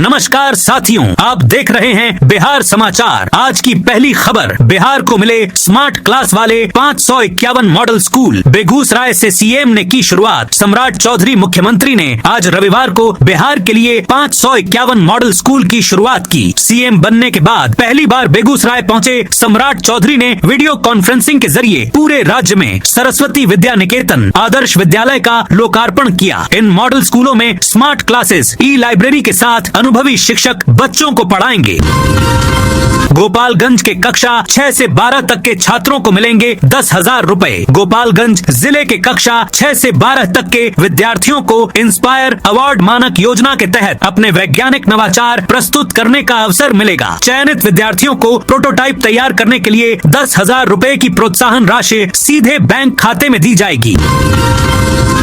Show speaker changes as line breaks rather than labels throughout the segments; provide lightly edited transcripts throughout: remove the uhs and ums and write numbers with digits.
नमस्कार साथियों, आप देख रहे हैं बिहार समाचार। आज की पहली खबर, बिहार को मिले स्मार्ट क्लास वाले 551 मॉडल स्कूल। बेगूसराय से सीएम ने की शुरुआत। सम्राट चौधरी मुख्यमंत्री ने आज रविवार को बिहार के लिए 551 मॉडल स्कूल की शुरुआत की। सीएम बनने के बाद पहली बार बेगूसराय पहुंचे सम्राट चौधरी ने वीडियो कॉन्फ्रेंसिंग के जरिए पूरे राज्य में सरस्वती विद्या निकेतन आदर्श विद्यालय का लोकार्पण किया। इन मॉडल स्कूलों में स्मार्ट क्लासेस, ई लाइब्रेरी के साथ अनुभवी शिक्षक बच्चों को पढ़ाएंगे। गोपालगंज के कक्षा 6 से 12 तक के छात्रों को मिलेंगे 10,000 रुपए। गोपालगंज जिले के कक्षा 6 से 12 तक के विद्यार्थियों को इंस्पायर अवार्ड मानक योजना के तहत अपने वैज्ञानिक नवाचार प्रस्तुत करने का अवसर मिलेगा। चयनित विद्यार्थियों को प्रोटोटाइप तैयार करने के लिए 10,000 रुपए की प्रोत्साहन राशि सीधे बैंक खाते में दी जाएगी।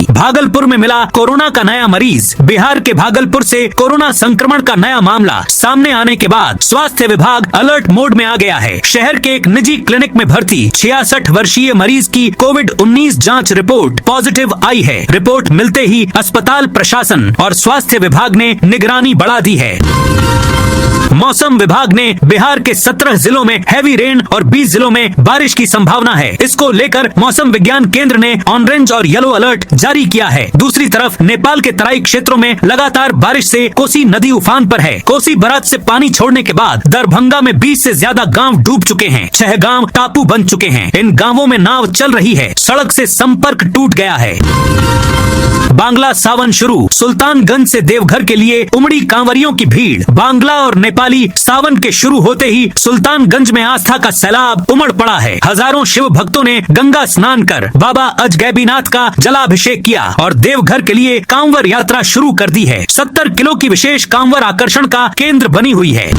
भागलपुर में मिला कोरोना का नया मरीज। बिहार के भागलपुर से कोरोना संक्रमण का नया मामला सामने आने के बाद स्वास्थ्य विभाग अलर्ट मोड में आ गया है। शहर के एक निजी क्लिनिक में भर्ती 66 वर्षीय मरीज की कोविड-19 जांच रिपोर्ट पॉजिटिव आई है। रिपोर्ट मिलते ही अस्पताल प्रशासन और स्वास्थ्य विभाग ने निगरानी बढ़ा दी है। मौसम विभाग ने बिहार के 17 जिलों में हैवी रेन और 20 जिलों में बारिश की संभावना है। इसको लेकर मौसम विज्ञान केंद्र ने ऑरेंज और येलो अलर्ट जारी किया है। दूसरी तरफ नेपाल के तराई क्षेत्रों में लगातार बारिश से कोसी नदी उफान पर है। कोसी बराज से पानी छोड़ने के बाद दरभंगा में 20 से ज्यादा गांव डूब चुके हैं। 6 गांव टापू बन चुके हैं। इन गांवों में नाव चल रही है। सड़क से संपर्क टूट गया है। बांग्ला सावन शुरू। सुल्तानगंज से देवघर के लिए उमड़ी कांवरियों की भीड़। बांग्ला और नेपाली सावन के शुरू होते ही सुल्तानगंज में आस्था का सैलाब उमड़ पड़ा है। हजारों शिव भक्तों ने गंगा स्नान कर बाबा अजगैबीनाथ का जलाभिषेक किया और देवघर के लिए कांवर यात्रा शुरू कर दी है। 70 किलो की विशेष कांवर आकर्षण का केंद्र बनी हुई है।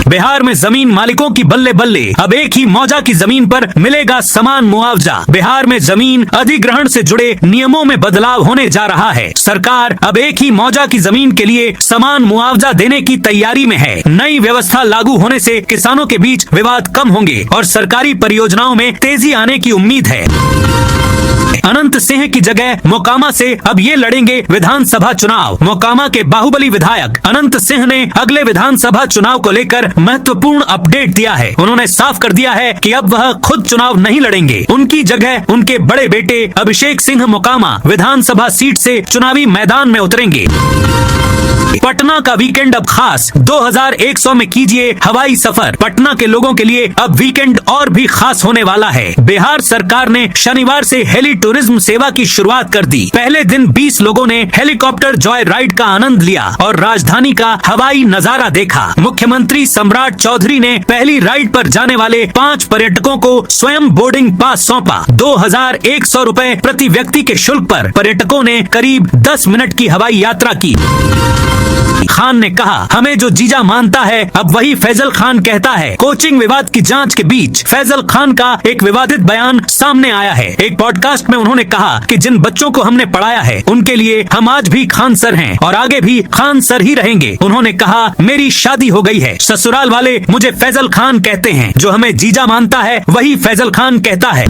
बिहार में जमीन मालिकों की बल्ले बल्ले। अब एक ही मौजा की जमीन पर मिलेगा समान मुआवजा। बिहार में जमीन अधिग्रहण से जुड़े नियमों में बदलाव होने जा रहा है। सरकार अब एक ही मौजा की जमीन के लिए समान मुआवजा देने की तैयारी में है। नई व्यवस्था लागू होने से किसानों के बीच विवाद कम होंगे और सरकारी परियोजनाओं में तेजी आने की उम्मीद है। अनंत सिंह की जगह मोकामा से अब ये लड़ेंगे विधानसभा चुनाव। मोकामा के बाहुबली विधायक अनंत सिंह ने अगले विधानसभा चुनाव को लेकर महत्वपूर्ण अपडेट दिया है। उन्होंने साफ कर दिया है कि अब वह खुद चुनाव नहीं लड़ेंगे। उनकी जगह उनके बड़े बेटे अभिषेक सिंह मोकामा विधानसभा सीट से चुनावी मैदान में उतरेंगे। पटना का वीकेंड अब खास। 2100 में कीजिए हवाई सफर। पटना के लोगों के लिए अब वीकेंड और भी खास होने वाला है। बिहार सरकार ने शनिवार से हेली टूरिज्म सेवा की शुरुआत कर दी। पहले दिन 20 लोगों ने हेलीकॉप्टर जॉय राइड का आनंद लिया और राजधानी का हवाई नजारा देखा। मुख्यमंत्री सम्राट चौधरी ने पहली राइड पर जाने वाले 5 पर्यटकों को स्वयं बोर्डिंग पास सौंपा। 2100 रुपए प्रति व्यक्ति के शुल्क पर पर्यटकों ने करीब 10 मिनट की हवाई यात्रा की। खान ने कहा, हमें जो जीजा मानता है अब वही फैजल खान कहता है। कोचिंग विवाद की जांच के बीच फैजल खान का एक विवादित बयान सामने आया है। एक पॉडकास्ट में उन्होंने कहा कि जिन बच्चों को हमने पढ़ाया है उनके लिए हम आज भी खान सर हैं और आगे भी खान सर ही रहेंगे। उन्होंने कहा, मेरी शादी हो गई है, ससुराल वाले मुझे फैजल खान कहते हैं। जो हमें जीजा मानता है वही फैजल खान कहता है।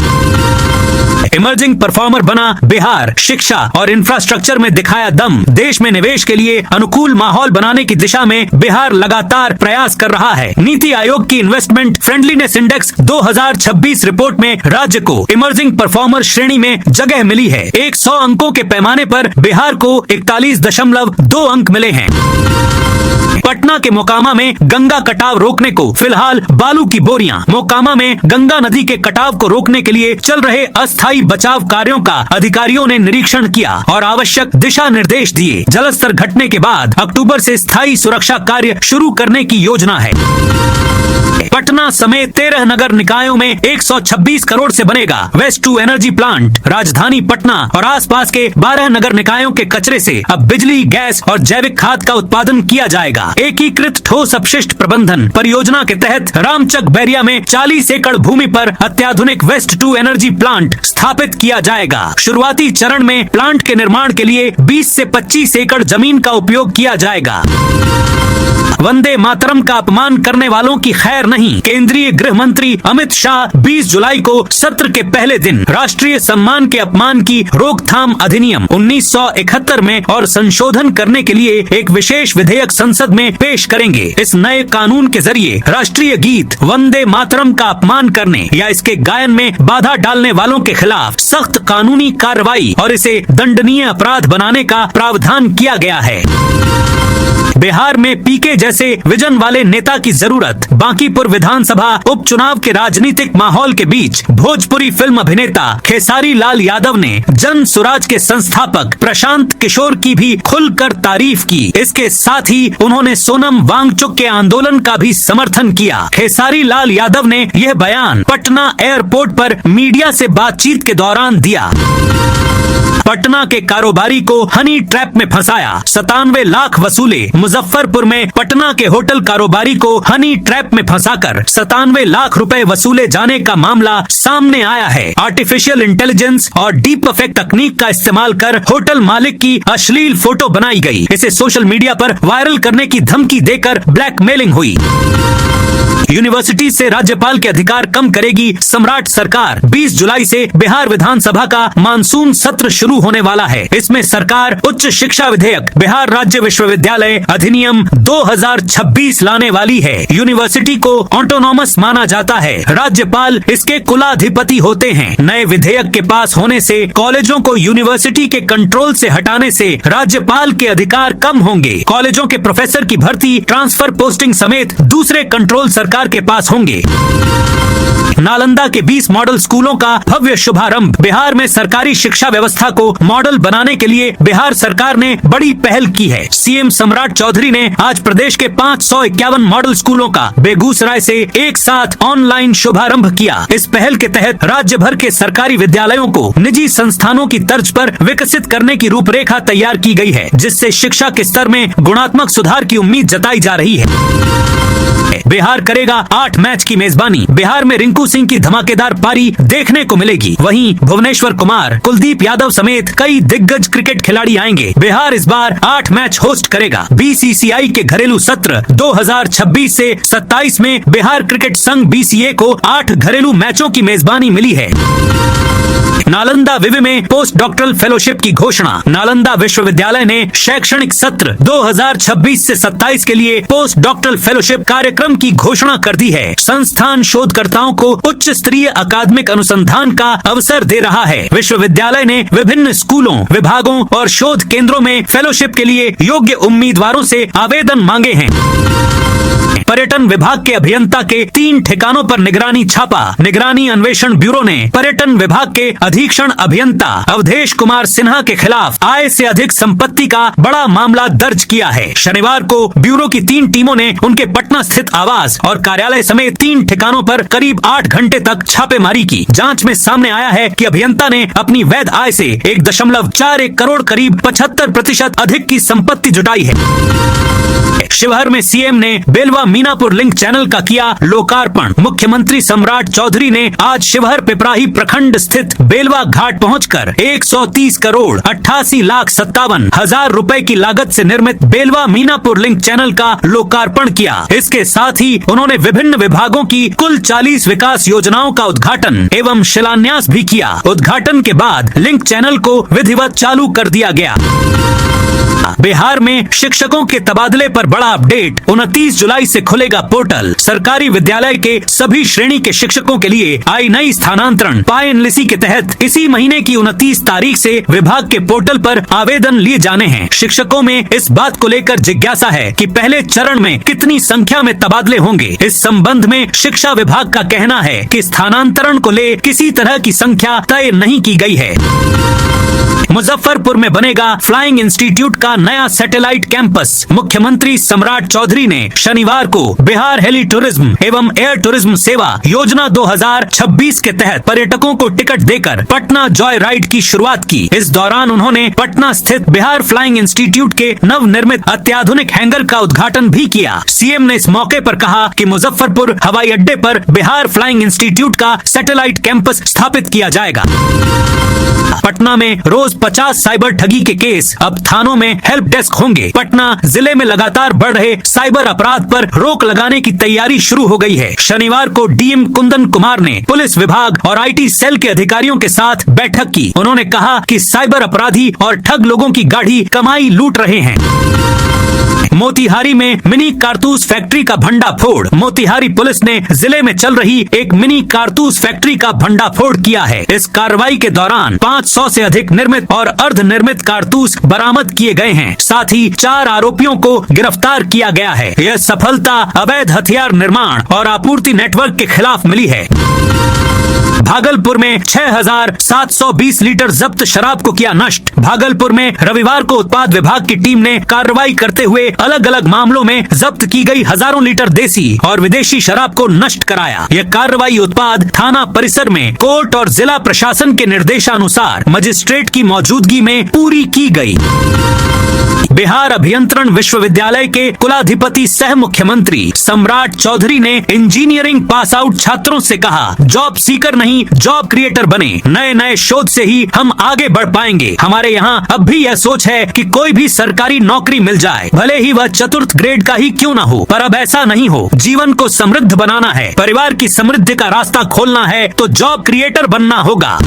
इमर्जिंग परफॉर्मर बना बिहार। शिक्षा और इंफ्रास्ट्रक्चर में दिखाया दम। देश में निवेश के लिए अनुकूल माहौल बनाने की दिशा में बिहार लगातार प्रयास कर रहा है। नीति आयोग की इन्वेस्टमेंट फ्रेंडलीनेस इंडेक्स 2026 रिपोर्ट में राज्य को इमर्जिंग परफॉर्मर श्रेणी में जगह मिली है। 100 अंकों के पैमाने पर बिहार को 41.2 अंक मिले हैं। पटना के मोकामा में गंगा कटाव रोकने को फिलहाल बालू की बोरियां। मोकामा में गंगा नदी के कटाव को रोकने के लिए चल रहे अस्थायी बचाव कार्यों का अधिकारियों ने निरीक्षण किया और आवश्यक दिशा निर्देश दिए। जलस्तर घटने के बाद अक्टूबर से स्थायी सुरक्षा कार्य शुरू करने की योजना है। पटना समेत 13 नगर निकायों में 126 करोड़ से बनेगा वेस्ट टू एनर्जी प्लांट। राजधानी पटना और आसपास के 12 नगर निकायों के कचरे से अब बिजली, गैस और जैविक खाद का उत्पादन किया जाएगा। एकीकृत ठोस अपशिष्ट प्रबंधन परियोजना के तहत रामचक बैरिया में 40 एकड़ भूमि पर अत्याधुनिक वेस्ट टू एनर्जी प्लांट स्थापित किया जाएगा। शुरुआती चरण में प्लांट के निर्माण के लिए 20 से 25 एकड़ जमीन का उपयोग किया जाएगा। वंदे मातरम का अपमान करने वालों की खैर नहीं। केंद्रीय गृह मंत्री अमित शाह 20 जुलाई को सत्र के पहले दिन राष्ट्रीय सम्मान के अपमान की रोकथाम अधिनियम 1971 में और संशोधन करने के लिए एक विशेष विधेयक संसद में पेश करेंगे। इस नए कानून के जरिए राष्ट्रीय गीत वंदे मातरम का अपमान करने या इसके गायन में बाधा डालने वालों के खिलाफ सख्त कानूनी कार्रवाई और इसे दंडनीय अपराध बनाने का प्रावधान किया गया है। बिहार में पीके जैसे विजन वाले नेता की जरूरत। बांकीपुर विधानसभा उपचुनाव के राजनीतिक माहौल के बीच भोजपुरी फिल्म अभिनेता खेसारी लाल यादव ने जन सुराज के संस्थापक प्रशांत किशोर की भी खुलकर तारीफ की। इसके साथ ही उन्होंने सोनम वांगचुक के आंदोलन का भी समर्थन किया। खेसारी लाल यादव ने यह बयान पटना एयरपोर्ट पर मीडिया से बातचीत के दौरान दिया। पटना के कारोबारी को हनी ट्रैप में फंसाया, 97 लाख वसूले। मुजफ्फरपुर में पटना के होटल कारोबारी को हनी ट्रैप में फंसाकर 97 लाख रुपए वसूले जाने का मामला सामने आया है। आर्टिफिशियल इंटेलिजेंस और डीप इफेक्ट तकनीक का इस्तेमाल कर होटल मालिक की अश्लील फोटो बनाई गई। इसे सोशल मीडिया पर वायरल करने की धमकी देकर ब्लैकमेलिंग हुई। यूनिवर्सिटी से राज्यपाल के अधिकार कम करेगी सम्राट सरकार। 20 जुलाई से बिहार विधानसभा का मानसून सत्र शुरू होने वाला है। इसमें सरकार उच्च शिक्षा विधेयक बिहार राज्य विश्वविद्यालय अधिनियम 2026 लाने वाली है। यूनिवर्सिटी को ऑटोनॉमस माना जाता है। राज्यपाल इसके कुलाधिपति होते हैं। नए विधेयक के पास होने से कॉलेजों को यूनिवर्सिटी के कंट्रोल से हटाने से राज्यपाल के अधिकार कम होंगे। कॉलेजों के प्रोफेसर की भर्ती, ट्रांसफर पोस्टिंग समेत दूसरे कंट्रोल सरकार के पास होंगे। नालंदा के 20 मॉडल स्कूलों का भव्य शुभारंभ। बिहार में सरकारी शिक्षा व्यवस्था को मॉडल बनाने के लिए बिहार सरकार ने बड़ी पहल की है। सीएम सम्राट चौधरी ने आज प्रदेश के 551 मॉडल स्कूलों का बेगूसराय से एक साथ ऑनलाइन शुभारंभ किया। इस पहल के तहत राज्य भर के सरकारी विद्यालयों को निजी संस्थानों की तर्ज पर विकसित करने की रूपरेखा तैयार की गई है, जिससे शिक्षा के स्तर में गुणात्मक सुधार की उम्मीद जताई जा रही है। बिहार करेगा 8 मैच की मेजबानी। बिहार में रिंकू सिंह की धमाकेदार पारी देखने को मिलेगी। वहीं भुवनेश्वर कुमार, कुलदीप यादव समेत कई दिग्गज क्रिकेट खिलाड़ी आएंगे। बिहार इस बार 8 मैच होस्ट करेगा। बीसीसीआई के घरेलू सत्र 2026 से 27 में बिहार क्रिकेट संघ BCA को 8 घरेलू मैचों की मेजबानी मिली है। नालंदा विवि में पोस्ट डॉक्टरल फेलोशिप की घोषणा। नालंदा विश्वविद्यालय ने शैक्षणिक सत्र 2026 से 27 के लिए पोस्ट डॉक्टरल फेलोशिप कार्यक्रम की घोषणा कर दी है। संस्थान शोधकर्ताओं को उच्च स्तरीय अकादमिक अनुसंधान का अवसर दे रहा है। विश्वविद्यालय ने विभिन्न स्कूलों, विभागों और शोध केंद्रों में फेलोशिप के लिए योग्य उम्मीदवारों से आवेदन मांगे हैं। पर्यटन विभाग के अभियंता के 3 ठिकानों पर निगरानी छापा। निगरानी अन्वेषण ब्यूरो ने पर्यटन विभाग के अधीक्षण अभियंता अवधेश कुमार सिन्हा के खिलाफ आय से अधिक संपत्ति का बड़ा मामला दर्ज किया है। शनिवार को ब्यूरो की 3 टीमों ने उनके पटना स्थित आवास और कार्यालय समेत 3 ठिकानों पर करीब 8 घंटे तक छापेमारी की। जांच में सामने आया है कि अभियंता ने अपनी वैध आय से 1.41 करोड़ करीब 75% अधिक की संपत्ति जुटाई है। शिवहर में सीएम ने बेलवा मीनापुर लिंक चैनल का किया लोकार्पण। मुख्यमंत्री सम्राट चौधरी ने आज शिवहर पिपराही प्रखंड स्थित बेलवा घाट पहुंचकर 130 करोड़ 88,57,000 रुपए की लागत से निर्मित बेलवा मीनापुर लिंक चैनल का लोकार्पण किया। इसके साथ ही उन्होंने विभिन्न विभागों की कुल 40 विकास योजनाओं का उद्घाटन एवं शिलान्यास भी किया। उद्घाटन के बाद लिंक चैनल को विधिवत चालू कर दिया गया। बिहार में शिक्षकों के तबादले पर बड़ा अपडेट। 29 जुलाई से खुलेगा पोर्टल। सरकारी विद्यालय के सभी श्रेणी के शिक्षकों के लिए आई नई स्थानांतरण पायनलिसी के तहत इसी महीने की 29 तारीख से विभाग के पोर्टल पर आवेदन लिए जाने हैं। शिक्षकों में इस बात को लेकर जिज्ञासा है कि पहले चरण में कितनी संख्या में तबादले होंगे। इस संबंध में शिक्षा विभाग का कहना है कि स्थानांतरण को ले किसी तरह की संख्या तय नहीं की गई है। मुजफ्फरपुर में बनेगा फ्लाइंग इंस्टीट्यूट का नया सैटेलाइट कैंपस। मुख्यमंत्री सम्राट चौधरी ने शनिवार को बिहार हेली टूरिज्म एवं एयर टूरिज्म सेवा योजना 2026 के तहत पर्यटकों को टिकट देकर पटना जॉय राइड की शुरुआत की। इस दौरान उन्होंने पटना स्थित बिहार फ्लाइंग इंस्टीट्यूट के नवनिर्मित अत्याधुनिक हैंगर का उद्घाटन भी किया। सीएम ने इस मौके पर कहा कि मुजफ्फरपुर हवाई अड्डे पर बिहार फ्लाइंग इंस्टीट्यूट का सैटेलाइट कैंपस स्थापित किया जाएगा। पटना में रोज 50 साइबर ठगी के केस अब थानों में हेल्प डेस्क होंगे। पटना जिले में लगातार लगातार बढ़ रहे साइबर अपराध पर रोक लगाने की तैयारी शुरू हो गई है। शनिवार को डीएम कुंदन कुमार ने पुलिस विभाग और आईटी सेल के अधिकारियों के साथ बैठक की। उन्होंने कहा कि साइबर अपराधी और ठग लोगों की गाढ़ी कमाई लूट रहे हैं। मोतिहारी में मिनी कारतूस फैक्ट्री का भंडाफोड़। मोतिहारी पुलिस ने जिले में चल रही एक मिनी कारतूस फैक्ट्री का भंडाफोड़ किया है। इस कार्रवाई के दौरान 500 से अधिक निर्मित और अर्धनिर्मित कारतूस बरामद किए गए हैं। साथ ही 4 आरोपियों को गिरफ्तार किया गया है। यह सफलता अवैध हथियार निर्माण और आपूर्ति नेटवर्क के खिलाफ मिली है। भागलपुर में 6,720 लीटर जब्त शराब को किया नष्ट। भागलपुर में रविवार को उत्पाद विभाग की टीम ने कार्रवाई करते हुए अलग अलग मामलों में जब्त की गई हजारों लीटर देसी और विदेशी शराब को नष्ट कराया। यह कार्रवाई उत्पाद थाना परिसर में कोर्ट और जिला प्रशासन के निर्देशानुसार मजिस्ट्रेट की मौजूदगी में पूरी की गई। बिहार अभियंत्रण विश्वविद्यालय के कुलाधिपति सह मुख्यमंत्री सम्राट चौधरी ने इंजीनियरिंग पास आउट छात्रों से कहा, जॉब सीकर नहीं जॉब क्रिएटर बने। नए नए शोध से ही हम आगे बढ़ पाएंगे। हमारे यहाँ अब भी यह सोच है कि कोई भी सरकारी नौकरी मिल जाए, भले ही वह चतुर्थ ग्रेड का ही क्यों न हो, पर अब ऐसा नहीं हो। जीवन को समृद्ध बनाना है, परिवार की समृद्धि का रास्ता खोलना है तो जॉब क्रिएटर बनना होगा।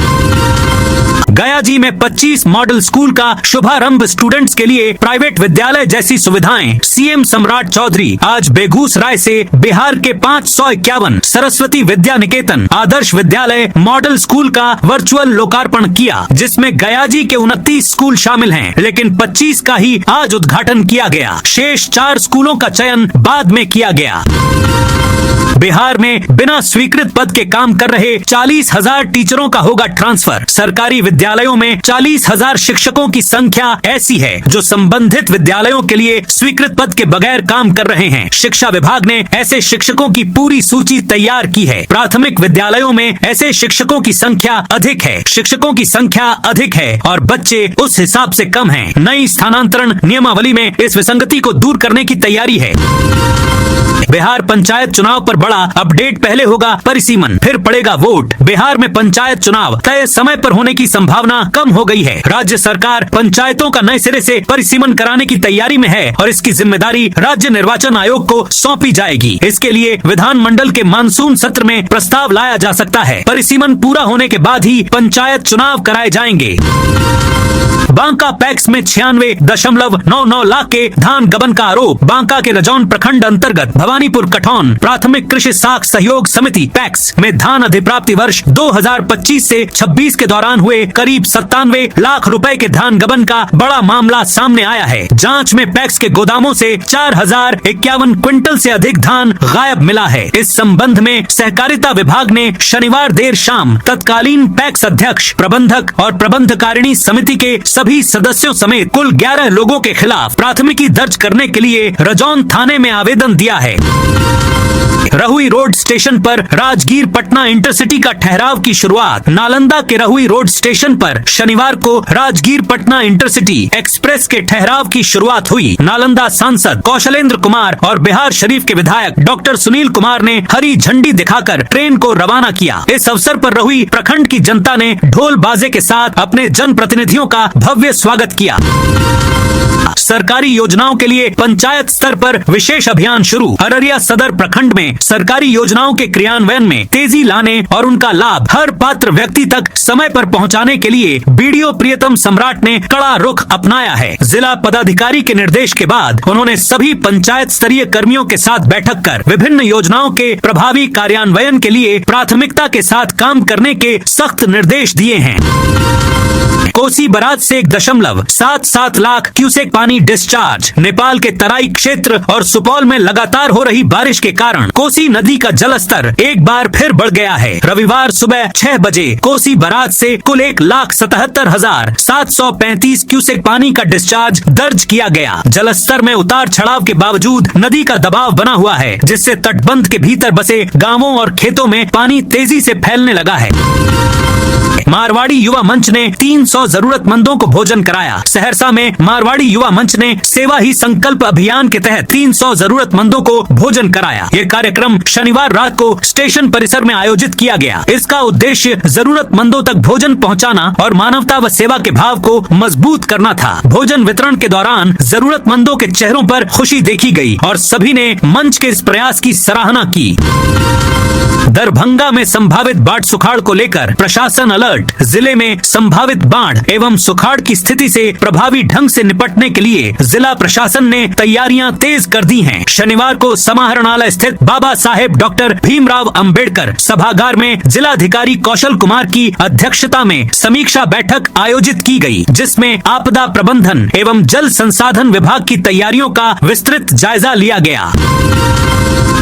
गया जी में 25 मॉडल स्कूल का शुभारंभ। स्टूडेंट्स के लिए प्राइवेट विद्यालय जैसी सुविधाएं। सीएम सम्राट चौधरी आज बेगूसराय से बिहार के 551 सरस्वती विद्या निकेतन आदर्श विद्यालय मॉडल स्कूल का वर्चुअल लोकार्पण किया, जिसमें गया जी के 29 स्कूल शामिल हैं, लेकिन 25 का ही आज उद्घाटन किया गया। शेष 4 स्कूलों का चयन बाद में किया गया। बिहार में बिना स्वीकृत पद के काम कर रहे 40,000 टीचरों का होगा ट्रांसफर। सरकारी विद्यालयों में 40,000 शिक्षकों की संख्या ऐसी है जो संबंधित विद्यालयों के लिए स्वीकृत पद के बगैर काम कर रहे हैं। शिक्षा विभाग ने ऐसे शिक्षकों की पूरी सूची तैयार की है। प्राथमिक विद्यालयों में ऐसे शिक्षकों की संख्या अधिक है, शिक्षकों की संख्या अधिक है और बच्चे उस हिसाब से कम हैं। नई स्थानांतरण नियमावली में इस विसंगति को दूर करने की तैयारी है। बिहार पंचायत चुनाव पर बड़ा अपडेट। पहले होगा परिसीमन, फिर पड़ेगा वोट। बिहार में पंचायत चुनाव तय समय पर होने की संभावना कम हो गई है। राज्य सरकार पंचायतों का नए सिरे से परिसीमन कराने की तैयारी में है और इसकी जिम्मेदारी राज्य निर्वाचन आयोग को सौंपी जाएगी। इसके लिए विधानमंडल के मानसून सत्र में प्रस्ताव लाया जा सकता है। परिसीमन पूरा होने के बाद ही पंचायत चुनाव कराए जाएंगे। बांका पैक्स में 96.99 लाख के धान गबन का आरोप। बांका के रजौन प्रखंड अंतर्गत भवानीपुर कठौन प्राथमिक कृषि साख सहयोग समिति पैक्स में धान अधिप्राप्ति वर्ष 2025 से 26 के दौरान हुए करीब 97 लाख रुपए के धान गबन का बड़ा मामला सामने आया है। जांच में पैक्स के गोदामों से 4051 क्विंटल से अधिक धान गायब मिला है। इस संबंध में सहकारिता विभाग ने शनिवार देर शाम तत्कालीन पैक्स अध्यक्ष, प्रबंधक और प्रबंधकारिणी समिति के सभी सदस्यों समेत कुल 11 लोगों के खिलाफ प्राथमिकी दर्ज करने के लिए रजौन थाने में आवेदन दिया है। रहुई रोड स्टेशन पर राजगीर पटना इंटरसिटी का ठहराव की शुरुआत। नालंदा के रहुई रोड स्टेशन पर शनिवार को राजगीर पटना इंटरसिटी एक्सप्रेस के ठहराव की शुरुआत हुई। नालंदा सांसद कौशलेंद्र कुमार और बिहार शरीफ के विधायक डॉक्टर सुनील कुमार ने हरी झंडी दिखाकर ट्रेन को रवाना किया। इस अवसर पर रहुई प्रखंड की जनता ने ढोल बाजे के साथ अपने जनप्रतिनिधियों का भव्य स्वागत किया। सरकारी योजनाओं के लिए पंचायत स्तर पर विशेष अभियान शुरू। अररिया सदर प्रखंड में सरकारी योजनाओं के क्रियान्वयन में तेजी लाने और उनका लाभ हर पात्र व्यक्ति तक समय पर पहुंचाने के लिए बीडीओ प्रियतम सम्राट ने कड़ा रुख अपनाया है। जिला पदाधिकारी के निर्देश के बाद उन्होंने सभी पंचायत स्तरीय कर्मियों के साथ बैठक कर विभिन्न योजनाओं के प्रभावी कार्यान्वयन के लिए प्राथमिकता के साथ काम करने के सख्त निर्देश दिए हैं। कोसी बराज से 1.77 लाख क्यूसेक पानी डिस्चार्ज। नेपाल के तराई क्षेत्र और सुपौल में लगातार हो रही बारिश के कारण कोसी नदी का जलस्तर एक बार फिर बढ़ गया है। रविवार सुबह 6 बजे कोसी बराज से कुल 1,77,735 क्यूसेक पानी का डिस्चार्ज दर्ज किया गया। जलस्तर में उतार चढ़ाव के बावजूद नदी का दबाव बना हुआ है, जिससे तटबंध के भीतर बसे गांवों और खेतों में पानी तेजी से फैलने लगा है। मारवाड़ी युवा मंच ने 300 जरूरतमंदों को भोजन कराया। सहरसा में मारवाड़ी युवा मंच ने सेवा ही संकल्प अभियान के तहत 300 जरूरतमंदों को भोजन कराया। ये कार्यक्रम शनिवार रात को स्टेशन परिसर में आयोजित किया गया। इसका उद्देश्य जरूरतमंदों तक भोजन पहुंचाना और मानवता व सेवा के भाव को मजबूत करना था। भोजन वितरण के दौरान जरूरतमंदों के चेहरों पर खुशी देखी गई और सभी ने मंच के इस प्रयास की सराहना की। दरभंगा में संभावित बाढ़ सुखाड़ को लेकर प्रशासन अलर्ट। जिले में संभावित बाढ़ एवं सुखाड़ की स्थिति से प्रभावी ढंग से निपटने के लिए जिला प्रशासन ने तैयारियां तेज कर दी हैं। शनिवार को समाहरणालय स्थित बाबा साहेब डॉक्टर भीमराव अंबेडकर सभागार में जिलाधिकारी कौशल कुमार की अध्यक्षता में समीक्षा बैठक आयोजित की गई, जिसमें आपदा प्रबंधन एवं जल संसाधन विभाग की तैयारियों का विस्तृत जायजा लिया गया।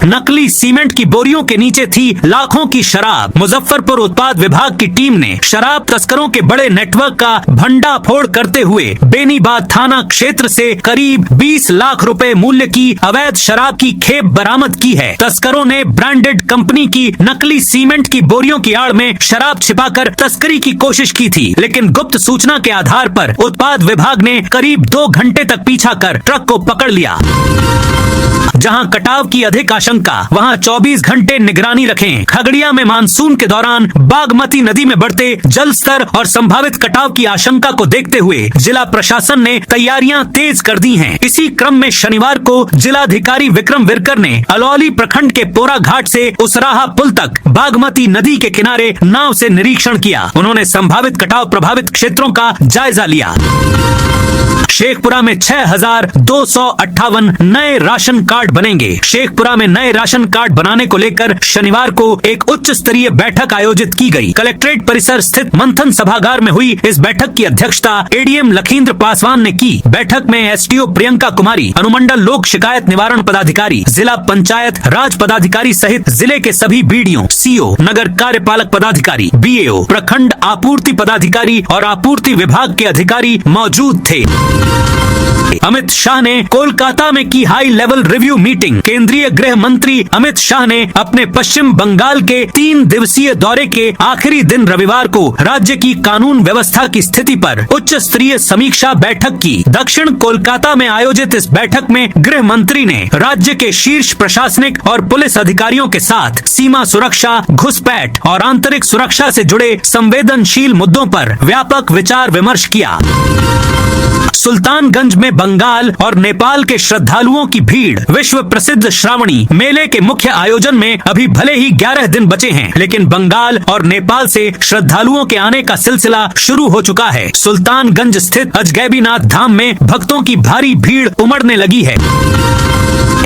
नकली सीमेंट की बोरियों के नीचे थी लाखों की शराब। मुजफ्फरपुर उत्पाद विभाग की टीम ने शराब तस्करों के बड़े नेटवर्क का भंडाफोड़ करते हुए बेनीबाद थाना क्षेत्र से करीब 20 लाख रुपए मूल्य की अवैध शराब की खेप बरामद की है। तस्करों ने ब्रांडेड कंपनी की नकली सीमेंट की बोरियों की आड़ में शराब छिपाकर तस्करी की कोशिश की थी, लेकिन गुप्त सूचना के आधार पर उत्पाद विभाग ने करीब 2 घंटे तक पीछा कर ट्रक को पकड़ लिया। जहां कटाव की अधिक आशंका, वहां 24 घंटे निगरानी रखें। खगड़िया में मानसून के दौरान बागमती नदी में बढ़ते जल स्तर और संभावित कटाव की आशंका को देखते हुए जिला प्रशासन ने तैयारियां तेज कर दी हैं। इसी क्रम में शनिवार को जिलाधिकारी विक्रम विरकर ने अलौली प्रखंड के पोरा घाट से उसराहा पुल तक बागमती नदी के किनारे नाव से निरीक्षण किया। उन्होंने संभावित कटाव प्रभावित क्षेत्रों का जायजा लिया। शेखपुरा में 6,258 नए राशन कार्ड बनेंगे। शेखपुरा में नए राशन कार्ड बनाने को लेकर शनिवार को एक उच्च स्तरीय बैठक आयोजित की गई। कलेक्ट्रेट परिसर स्थित मंथन सभागार में हुई इस बैठक की अध्यक्षता एडीएम लखींद्र पासवान ने की। बैठक में एसडीओ प्रियंका कुमारी, अनुमंडल लोक शिकायत निवारण पदाधिकारी, जिला पंचायत राज पदाधिकारी सहित जिले के सभी बीडीओ, सीओ, नगर कार्यपालक पदाधिकारी, बीएओ, प्रखंड आपूर्ति पदाधिकारी और आपूर्ति विभाग के अधिकारी मौजूद थे। अमित शाह ने कोलकाता में की हाई लेवल रिव्यू मीटिंग। केंद्रीय गृह मंत्री अमित शाह ने अपने पश्चिम बंगाल के 3 दिवसीय दौरे के आखिरी दिन रविवार को राज्य की कानून व्यवस्था की स्थिति पर उच्च स्तरीय समीक्षा बैठक की। दक्षिण कोलकाता में आयोजित इस बैठक में गृह मंत्री ने राज्य के शीर्ष प्रशासनिक और पुलिस अधिकारियों के साथ सीमा सुरक्षा, घुसपैठ और आंतरिक सुरक्षा से जुड़े संवेदनशील मुद्दों पर व्यापक विचार विमर्श किया। सुल्तानगंज में बंगाल और नेपाल के श्रद्धालुओं की भीड़। विश्व प्रसिद्ध श्रावणी मेले के मुख्य आयोजन में अभी भले ही 11 दिन बचे हैं, लेकिन बंगाल और नेपाल से श्रद्धालुओं के आने का सिलसिला शुरू हो चुका है। सुल्तानगंज स्थित अजगैबीनाथ धाम में भक्तों की भारी भीड़ उमड़ने लगी है।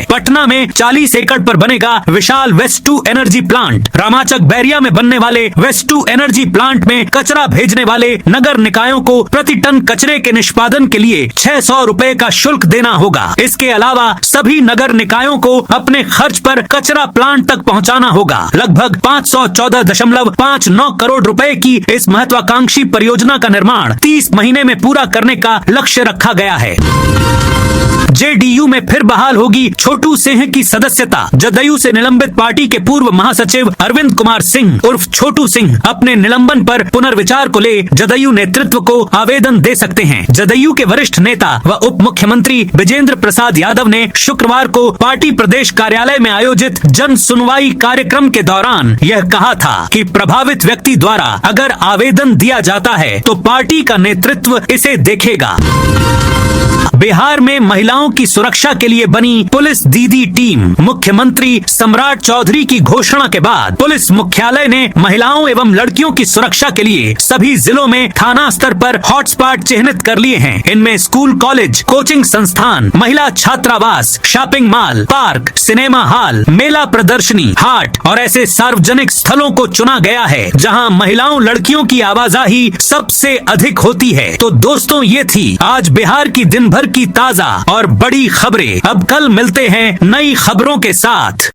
पटना में 40 एकड़ पर बनेगा विशाल waste to energy plant. Ramachak Bairia में बनने वाले वेस्ट टू एनर्जी प्लांट में कचरा भेजने वाले नगर निकायों को प्रति टन कचरे के निष्पादन के लिए 600 रुपए का शुल्क देना होगा। इसके अलावा सभी नगर निकायों को अपने खर्च पर कचरा प्लांट तक पहुंचाना होगा। लगभग 514.59 करोड़ रुपए की इस महत्वाकांक्षी परियोजना का निर्माण 30 महीने में पूरा करने का लक्ष्य रखा गया है। जेडीयू में फिर बहाल होगी छोटू सिंह की सदस्यता। जदयू से निलंबित पार्टी के पूर्व महासचिव अरविंद कुमार सिंह उर्फ छोटू सिंह अपने निलंबन पर पुनर्विचार को ले जदयू नेतृत्व को आवेदन दे सकते हैं। जदयू के वरिष्ठ नेता व उप मुख्यमंत्री विजेंद्र प्रसाद यादव ने शुक्रवार को पार्टी प्रदेश कार्यालय में आयोजित जन सुनवाई कार्यक्रम के दौरान यह कहा था कि प्रभावित व्यक्ति द्वारा अगर आवेदन दिया जाता है तो पार्टी का नेतृत्व इसे देखेगा। बिहार में महिलाओं की सुरक्षा के लिए बनी पुलिस दीदी टीम। मुख्यमंत्री सम्राट चौधरी की घोषणा के बाद पुलिस मुख्यालय ने महिलाओं एवं लड़कियों की सुरक्षा के लिए सभी जिलों में थाना स्तर पर हॉटस्पॉट चिन्हित कर लिए हैं। इनमें स्कूल, कॉलेज, कोचिंग संस्थान, महिला छात्रावास, shopping mall, park, cinema hall, मेला प्रदर्शनी, हाट और ऐसे सार्वजनिक स्थलों को चुना गया है जहां महिलाओं लड़कियों की आवाजाही सबसे अधिक होती है। तो दोस्तों, ये थी आज बिहार की दिन भर की ताजा और बड़ी खबरें। अब कल मिलते हैं नई खबरों के साथ।